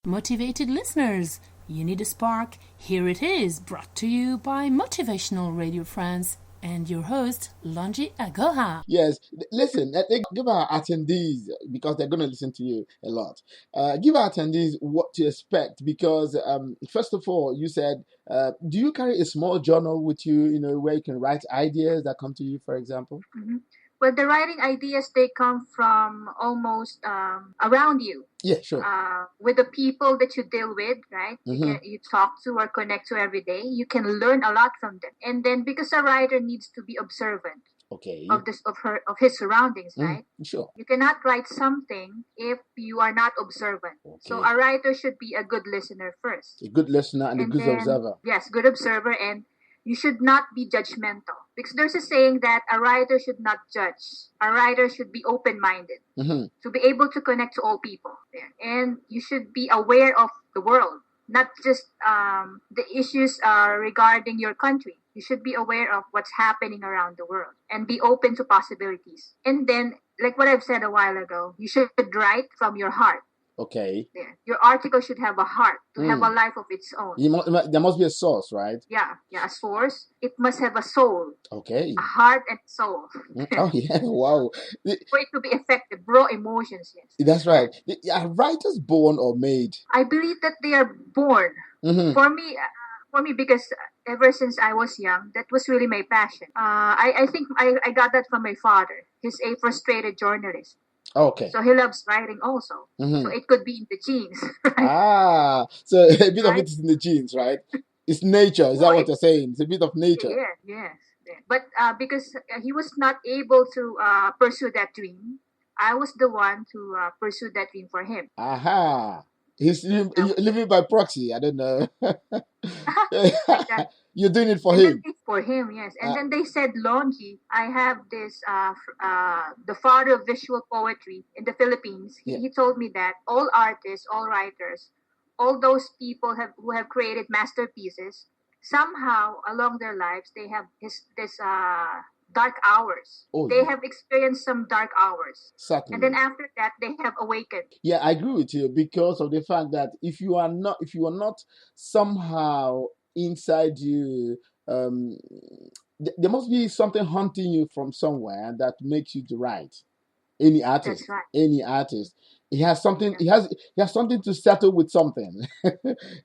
Motivated listeners, you need a spark. Here it is, brought to you by Motivational Radio France and your host, Longi Agoha. Yes, listen, give our attendees, because they're going to listen to you a lot. Give our attendees what to expect, because first of all, you said, do you carry a small journal with you, where you can write ideas that come to you, for example? Mm-hmm. Well, the writing ideas, they come from almost around you. Yeah, sure. With the people that you deal with, right? You talk to or connect to every day. You can learn a lot from them. And then because a writer needs to be observant of his surroundings, right? Sure. You cannot write something if you are not observant. Okay. So a writer should be a good listener first. A good listener and a good observer. Yes, good observer, and you should not be judgmental, because there's a saying that a writer should not judge. A writer should be open-minded to be able to connect to all people. And you should be aware of the world, not just the issues regarding your country. You should be aware of what's happening around the world and be open to possibilities. And then, like what I've said a while ago, you should write from your heart. Okay. Yeah. Your article should have a heart, to have a life of its own. There must be a source, right? Yeah, a source. It must have a soul. Okay. A heart and soul. Oh, yeah, wow. For it to be effective, raw emotions, yes. That's right. Are writers born or made? I believe that they are born. For me, because ever since I was young, that was really my passion. I think I got that from my father. He's a frustrated journalist. Okay. So he loves writing also. So it could be in the genes. Right? So a bit of it is in the genes, right? It's nature. Is that what you're saying? It's a bit of nature. Yes. But because he was not able to pursue that dream, I was the one to pursue that dream for him. Aha. He's living by proxy. I don't know. You're doing it for him. For him, yes. And then they said, Longi, I have this, the father of visual poetry in the Philippines. He told me that all artists, all writers, all those people who have created masterpieces, somehow along their lives, they have this dark hours. They have experienced some dark hours. Certainly. And then after that, they have awakened. Yeah, I agree with you, because of the fact that if you are not somehow inside you, there must be something haunting you from somewhere that makes you to write. Any artist. That's right. Any artist. He has something. He has something to settle with something.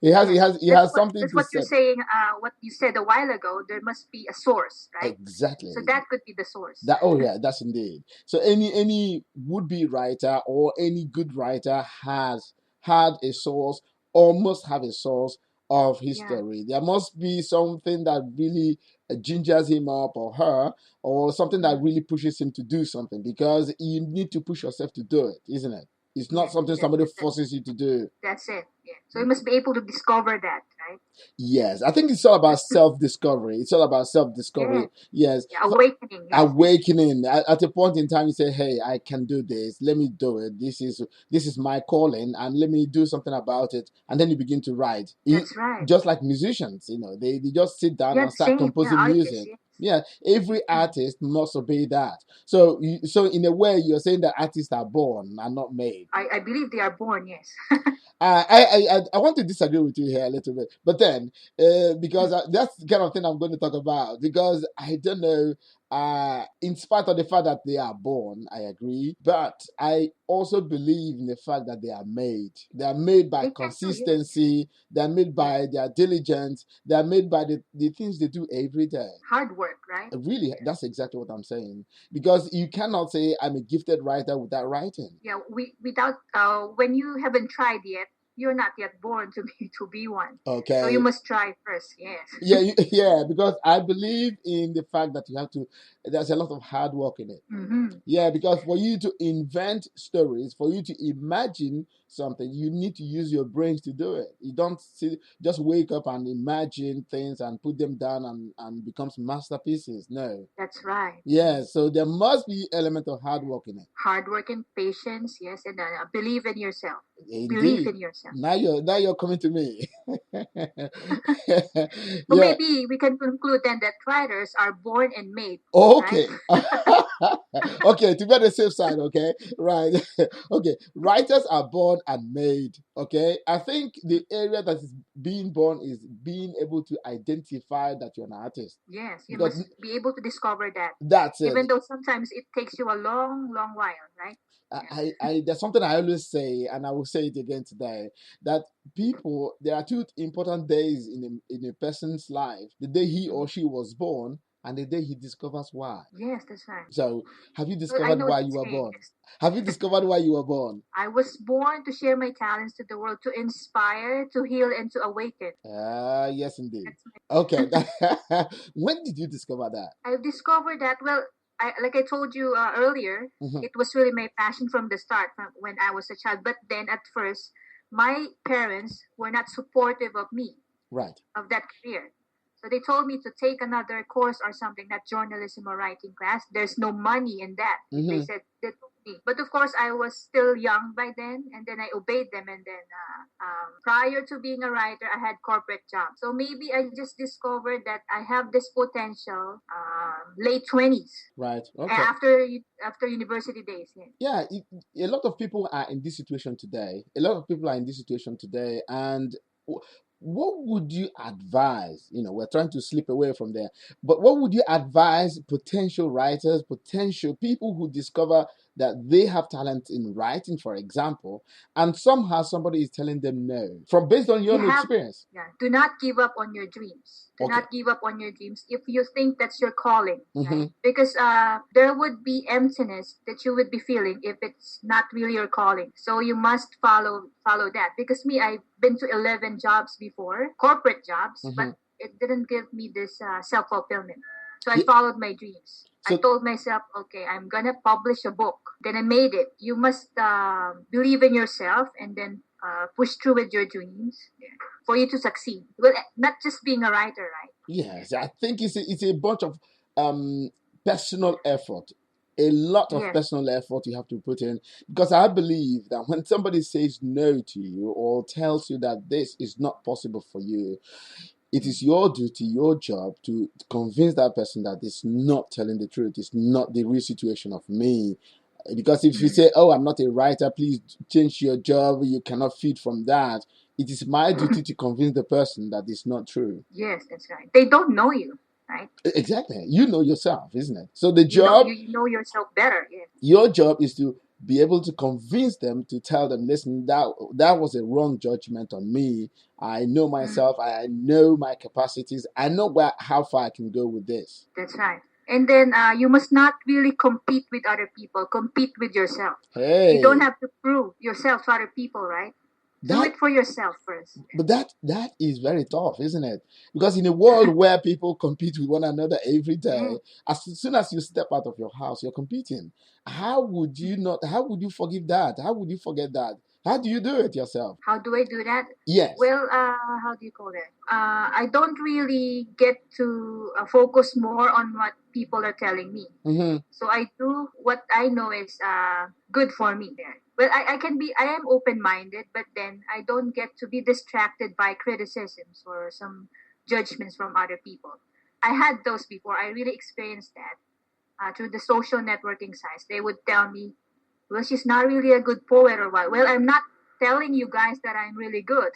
he has something. That's what you're saying. What you said a while ago. There must be a source, right? Exactly. So that could be the source. That's indeed. So any would-be writer or any good writer has had a source or must have a source of his story. There must be something that really gingers him up or her, or something that really pushes him to do something, because you need to push yourself to do it, isn't it? It's not something somebody forces you to do. That's it. Yeah. So you must be able to discover that, right? Yes. I think it's all about self-discovery. It's all about self-discovery. Yes. Awakening. Yes. Awakening. At a point in time, you say, hey, I can do this. Let me do it. This is my calling, and let me do something about it. And then you begin to write. That's right. Just like musicians, they just sit down and start composing music. Yeah, every artist must obey that. So in a way, you're saying that artists are born and not made. I believe they are born, yes. I want to disagree with you here a little bit, but then because that's the kind of thing I'm going to talk about, because I don't know. In spite of the fact that they are born, I agree, but I also believe in the fact that they are made. They are made by consistency. They are made by their diligence. They are made by the things they do every day. Hard work, right? Really, that's exactly what I'm saying. Because you cannot say I'm a gifted writer without writing. Yeah, without when you haven't tried yet, you're not yet born to be one. Okay. So you must try first, yes. Yeah, because I believe in the fact that there's a lot of hard work in it. Mm-hmm. Yeah, because for you to invent stories, for you to imagine something, you need to use your brains to do it. You don't just wake up and imagine things and put them down and becomes masterpieces. No. That's right. Yeah, so there must be element of hard work in it. Hard work and patience, yes, and believe in yourself. Indeed. Believe in yourself. Now you're coming to me. So maybe we can conclude then that writers are born and made. Okay. Right? Okay, to be on the safe side, okay? Right. Okay. Writers are born and made. Okay, I think the area that is being born is being able to identify that you're an artist. Yes, you Because must be able to discover that. that's it. Even though sometimes it takes you a long, long while, right? There's something I always say, and I will say it again today, that there are two important days in a person's life: the day he or she was born, and the day he discovers why. Yes, that's right. So, have you I discovered know why the you were saying. born? Have you discovered why you were born? I was born to share my talents to the world, to inspire, to heal, and to awaken. Yes, indeed. That's Okay. When did you discover that? I discovered that, well, like I told you earlier, Mhm. it was really my passion from the start, from when I was a child. But then at first, my parents were not supportive of me, Right. of that career. So they told me to take another course or something, not journalism or writing class. There's no money in that. They said they told me. But of course, I was still young by then, and then I obeyed them. And then prior to being a writer, I had corporate jobs. So maybe I just discovered that I have this potential late 20s. Right. Okay. After university days. Yeah, a lot of people are in this situation today. And what would you advise? We're trying to slip away from there, but what would you advise potential writers, potential people who discover that they have talent in writing, for example, and somehow somebody is telling them no, from based on your own experience? Yeah, do not give up on your dreams. Do not give up on your dreams if you think that's your calling, right? Because there would be emptiness that you would be feeling if it's not really your calling. So you must follow that. Because I've been to 11 jobs before, corporate jobs, but it didn't give me this self-fulfillment. So I followed my dreams. I told myself, okay, I'm going to publish a book. Then I made it. You must believe in yourself and then push through with your dreams for you to succeed. Well, not just being a writer, right? Yes, I think it's a bunch of personal effort. A lot of personal effort you have to put in, because I believe that when somebody says no to you or tells you that this is not possible for you, it is your duty, your job to convince that person that it's not telling the truth. It's not the real situation of me. Because if you say, oh, I'm not a writer, please change your job, you cannot feed from that. It is my duty to convince the person that it's not true. Yes, that's right. They don't know you, right? Exactly. You know yourself, isn't it? So the job... You know yourself better, yes. Your job is to be able to convince them, to tell them, listen, that was a wrong judgment on me. I know myself. I know my capacities. I know how far I can go with this. That's right. And then you must not really compete with other people. Compete with yourself. Hey. You don't have to prove yourself to other people, right? Do it for yourself first. But that is very tough, isn't it? Because in a world where people compete with one another every day, as soon as you step out of your house, you're competing. How would you forgive that? How would you forget that? How do you do it yourself? How do I do that? Yes. Well, how do you call that? I don't really get to focus more on what people are telling me. So I do what I know is good for me. Well, I am open-minded, but then I don't get to be distracted by criticisms or some judgments from other people. I had those before. I really experienced that through the social networking sites. They would tell me, well, she's not really a good poet or what. Well, I'm not telling you guys that I'm really good.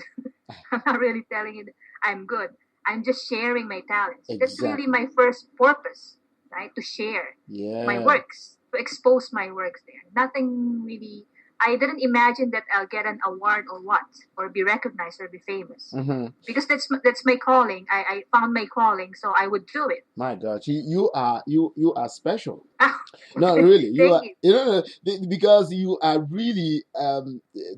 I'm not really telling you that I'm good. I'm just sharing my talents. Exactly. That's really my first purpose, right? To share my works, to expose my works there. Nothing really... I didn't imagine that I'll get an award or what, or be recognized or be famous. Because that's my calling. I found my calling, so I would do it. My God, you are special. No, really, because you are really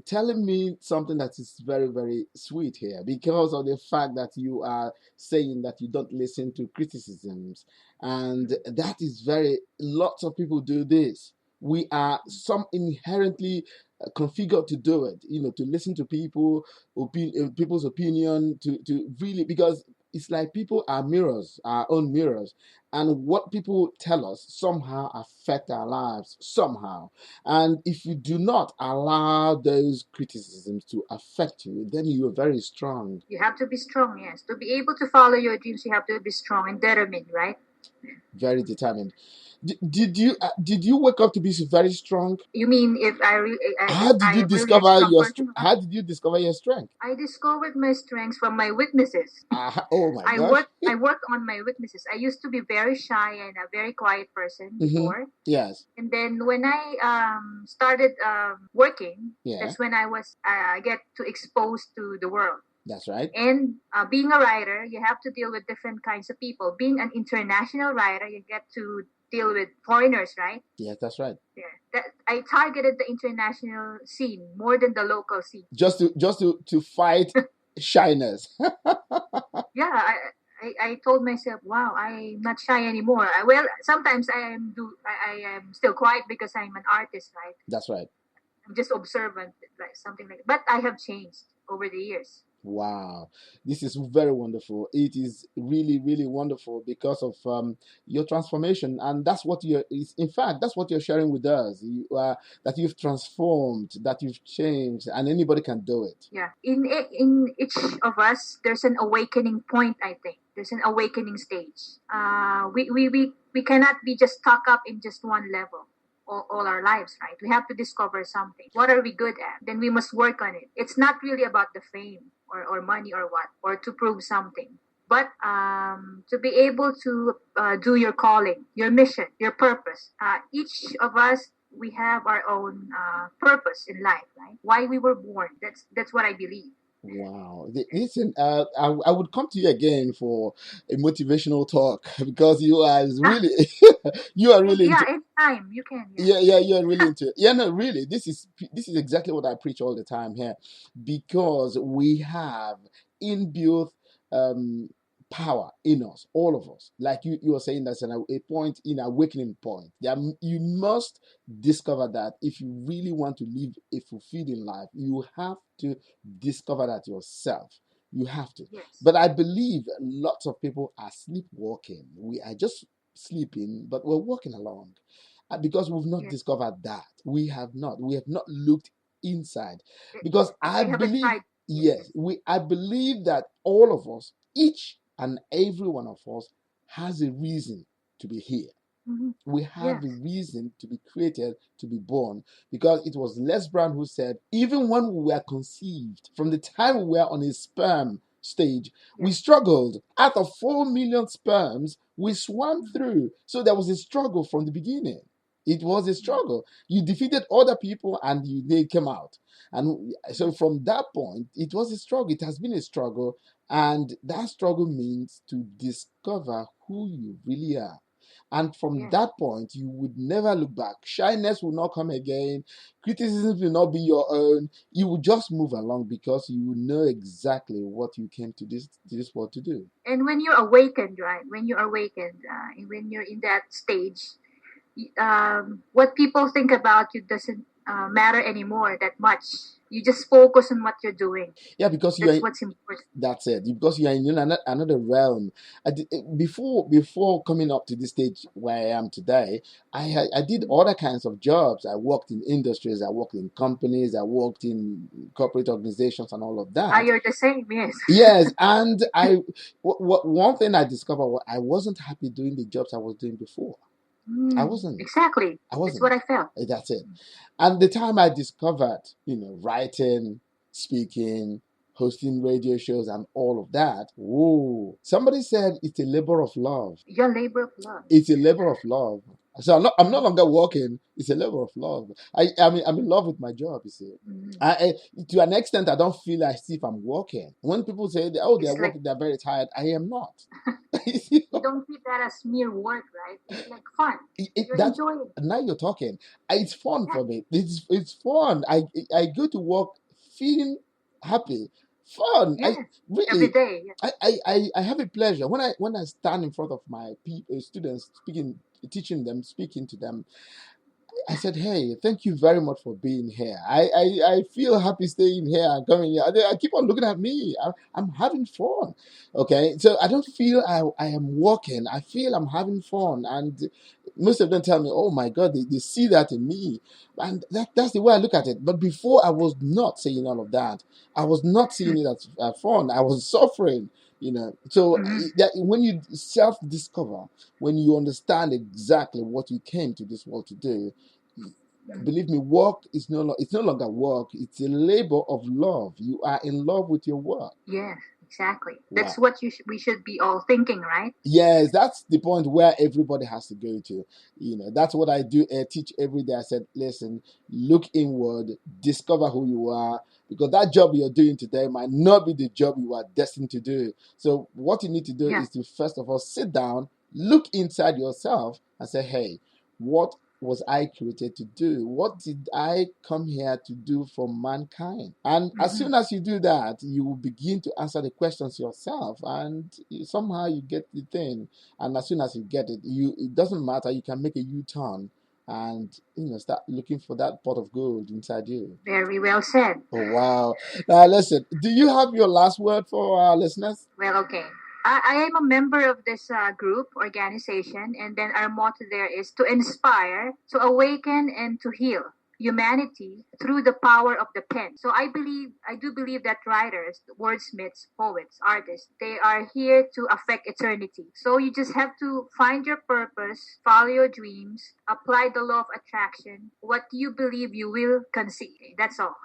telling me something that is very, very sweet here, because of the fact that you are saying that you don't listen to criticisms, and that is lots of people do this. We are some inherently configured to do it, to listen to people's opinion, to really, because it's like people are mirrors, our own mirrors, and what people tell us somehow affect our lives somehow. And if you do not allow those criticisms to affect you, then you are very strong. You have to be strong, yes. To be able to follow your dreams, you have to be strong and determined, right? Very determined. Did you wake up to be very strong? You mean if How did I you am really a discover strong your person? how did you discover your strength? I discovered my strengths from my weaknesses. Oh my gosh. I worked on my weaknesses. I used to be very shy and a very quiet person Mm-hmm. before. Yes. And then when I started working, Yeah. that's when I get to expose to the world. That's right. And being a writer, you have to deal with different kinds of people. Being an international writer, you get to deal with foreigners, right? Yes, that's right. Yeah. That I targeted the international scene more than the local scene. Just to fight shyness. Yeah, I told myself, wow, I'm not shy anymore. Well, sometimes I am still quiet because I'm an artist, right? That's right. I'm just observant, like something like. But I have changed over the years. Wow, this is very wonderful. It is really, really wonderful because of your transformation, and that's what you're. In fact, that's what you're sharing with us. That you've transformed, that you've changed, and anybody can do it. Yeah, in each of us, there's an awakening point. I think there's an awakening stage. We cannot be just stuck up in just one level. All our lives, right? We have to discover something. What are we good at? Then we must work on it. It's not really about the fame or money or what, or to prove something, but to be able to do your calling, your mission, your purpose. Each of us, we have our own purpose in life, right? Why we were born. That's what I believe. Wow. Listen, I would come to you again for a motivational talk because you are really, you are really Yeah, into, anytime you can. Yeah. you are really into it. Yeah, no, really, this is exactly what I preach all the time here, because we have inbuilt um power in us, all of us. Like you were saying, that's a point in awakening point. You must discover that if you really want to live a fulfilling life, you have to discover that yourself. You have to. Yes. But I believe lots of people are sleepwalking. We are just sleeping, but we're walking along. Because we've not Yes. discovered that. We have not. We have not looked inside. Because I haven't believe, tried. yes, I believe that all of us, each and every one of us, has a reason to be here. Mm-hmm. We have Yes. a reason to be created, to be born, because it was Les Brown who said, even when we were conceived, from the time we were on a sperm stage, we Yes. struggled. Out of 4 million sperms, we swam through. So there was a struggle from the beginning. It was a struggle. You defeated other people and they came out. And so from that point, it was a struggle. It has been a struggle. And that struggle means to discover who you really are. And from Yes. that point, you would never look back. Shyness will not come again. Criticism will not be your own. You will just move along because you know exactly what you came to this world to do. And when you're awakened, right? When when you're in that stage, what people think about you doesn't matter anymore that much. You just focus on what you're doing. Yeah, because That's what's important. that's it. Because you are in another realm. Before coming up to this stage where I am today, I did other kinds of jobs. I worked in industries. I worked in companies. I worked in corporate organizations and all of that. You're the same, yes. Yes, and one thing I discovered was I wasn't happy doing the jobs I was doing before. I wasn't. Exactly. I wasn't. That's what I felt. That's it. And the time I discovered, writing, speaking, hosting radio shows, and all of that, whoa! Somebody said it's a labor of love. Your labor of love. It's a labor of love. So I'm no longer working. It's a labor of love. I'm in love with my job. You see, to an extent, I don't feel as if I'm working. When people say, "Oh, they're working," they're very tired. I am not. You don't treat that as mere work, right? It's like fun. You're enjoying it. Now you're talking. It's fun for me. It's fun. I go to work feeling happy, fun. Yes. Really, every day. Yes. I have a pleasure when I stand in front of my students, speaking to them. I said, "Hey, thank you very much for being here. I feel happy staying here and coming here. I keep on looking at me. I'm having fun. Okay, so I don't feel I am working. I feel I'm having fun, and most of them tell me, "Oh my God, they see that in me," and that's the way I look at it. But before, I was not saying all of that. I was not seeing it as fun. I was suffering So Mhm. that when you self-discover, when you understand exactly what you came to this world to do, believe me, work is it's no longer work. It's a labor of love. You are in love with your work. Yes, exactly. Wow. That's what we should be all thinking, right? Yes, that's the point where everybody has to go to. That's what I do. I teach every day. I said, listen, look inward, discover who you are, because that job you're doing today might not be the job you are destined to do. So what you need to do Yeah. is to first of all sit down, look inside yourself, and say, hey, what was I created to do? What did I come here to do for mankind? And as soon as you do that, you will begin to answer the questions yourself, and somehow you get the thing. And as soon as you get it, it doesn't matter. You can make a U-turn and start looking for that pot of gold inside you. Very well said. Oh wow! Now listen, do you have your last word for our listeners? Well, okay. I am a member of this organization, and then our motto there is to inspire, to awaken, and to heal humanity through the power of the pen. So I do believe that writers, wordsmiths, poets, artists, they are here to affect eternity. So you just have to find your purpose, follow your dreams, apply the law of attraction. What you believe, you will conceive. That's all.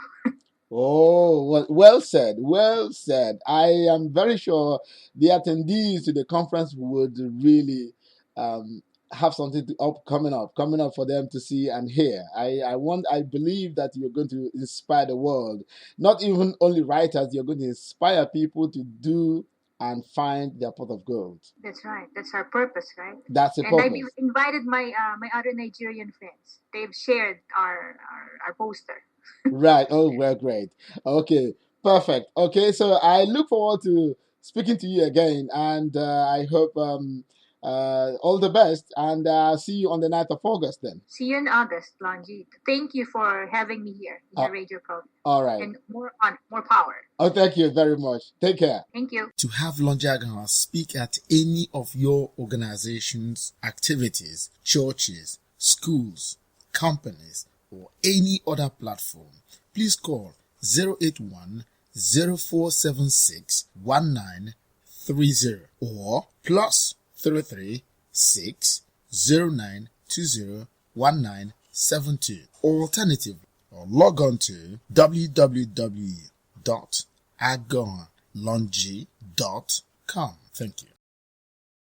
Oh, well said. Well said. I am very sure the attendees to the conference would really have something coming up for them to see and hear. I believe that you're going to inspire the world. Not even only writers, you're going to inspire people to do and find their pot of gold. That's right. That's our purpose, right? That's the And I've purpose. invited my other Nigerian friends. They've shared our poster. Right. Oh, well, great. Okay, perfect. Okay, so I look forward to speaking to you again, and I hope all the best, and see you on the 9th of August then. See you in August, Lanjit. Thank you for having me here in your radio program. All right. And more power. Oh, thank you very much. Take care. Thank you. To have Lonji Agahar speak at any of your organizations, activities, churches, schools, companies, or any other platform, please call 081 0476 1930 or +33 6 0920 1972. Alternatively, or log on to www.agahar.com. Thank you.